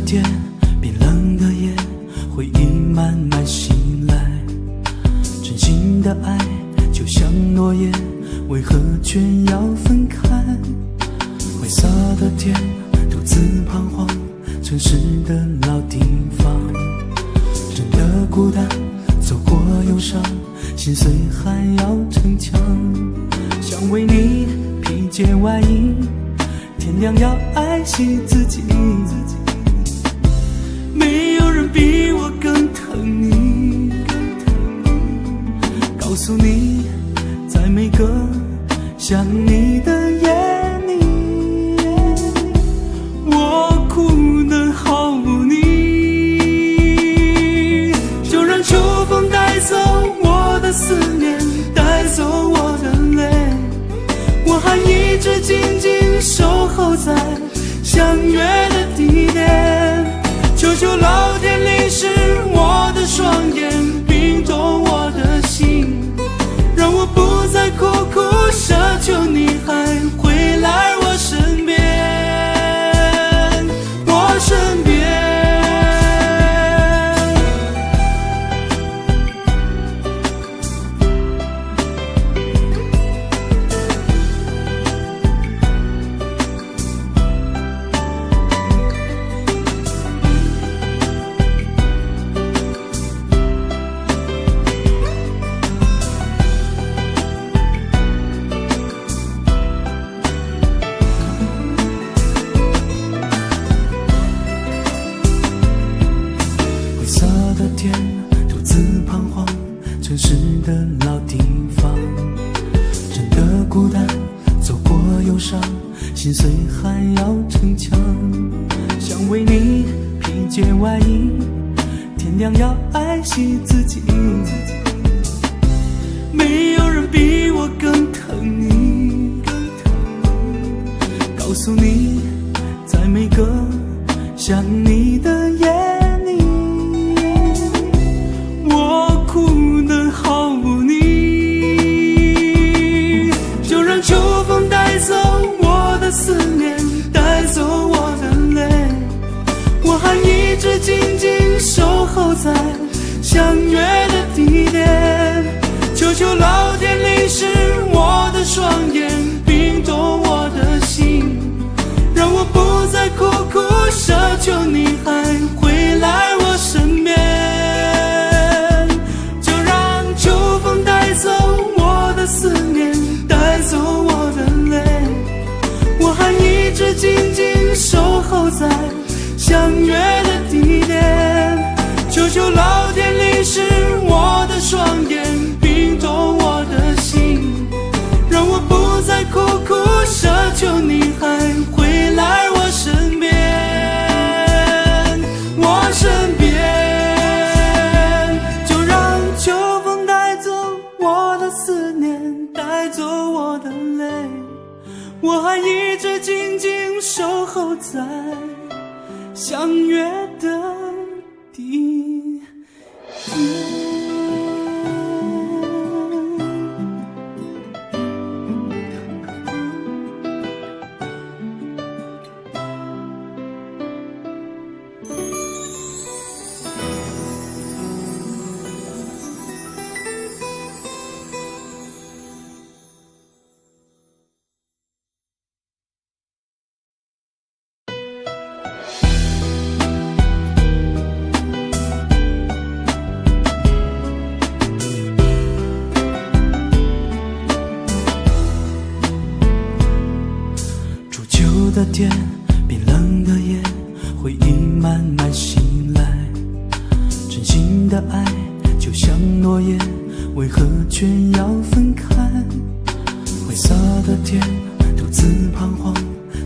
天，冰冷的夜，回忆慢慢袭来。真心的爱就像诺言，为何却要分开？灰色的天，独自彷徨，城市的老地方。真的孤单，走过忧伤，心碎还要逞强。想为你披件外衣，天亮要爱惜自己。没有人比我更疼你，告诉你，在每个想你的夜里，我哭得毫无你。就让秋风带走我的思念，带走我的泪，我还一直紧紧守候在相约的地点。求求老天淋湿我的双眼，冰冻我的心，让我不再苦苦奢求你还回来我身边，我身边。天，独自彷徨，城市的老地方。真的孤单，走过忧伤，心碎还要逞强。想为你披件外衣，天亮要爱惜自己。没有人比我更疼你，告诉你，在每个想你的夜，我哭得毫无你。就让秋风带走我的思念，带走我的泪，我还一直紧紧守候在相约的地点。求求老天淋湿我的双眼，冰冻我的心，让我不再苦苦奢求你还回来我身边。思念带走我的泪，我还一直紧紧守候在相约的地点。求求老天淋湿我的双眼，冰冻我的心，让我不再苦苦奢求你还回来我身边，我身边。就让秋风带走我的思念，带走我的泪，我还一直紧紧守候在相约的地点。的天，冰冷的夜，回忆慢慢袭来。真心的爱就像诺言，为何却要分开？灰色的天，独自彷徨，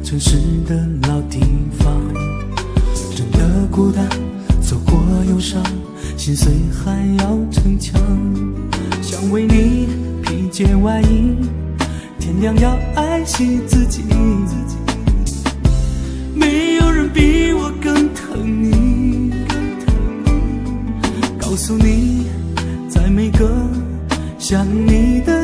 城市的老地方。真的孤单，走过忧伤，心碎还要逞强。想为你披件外衣，天亮要爱惜自己。没有人比我更疼你，告诉你，在每个想你的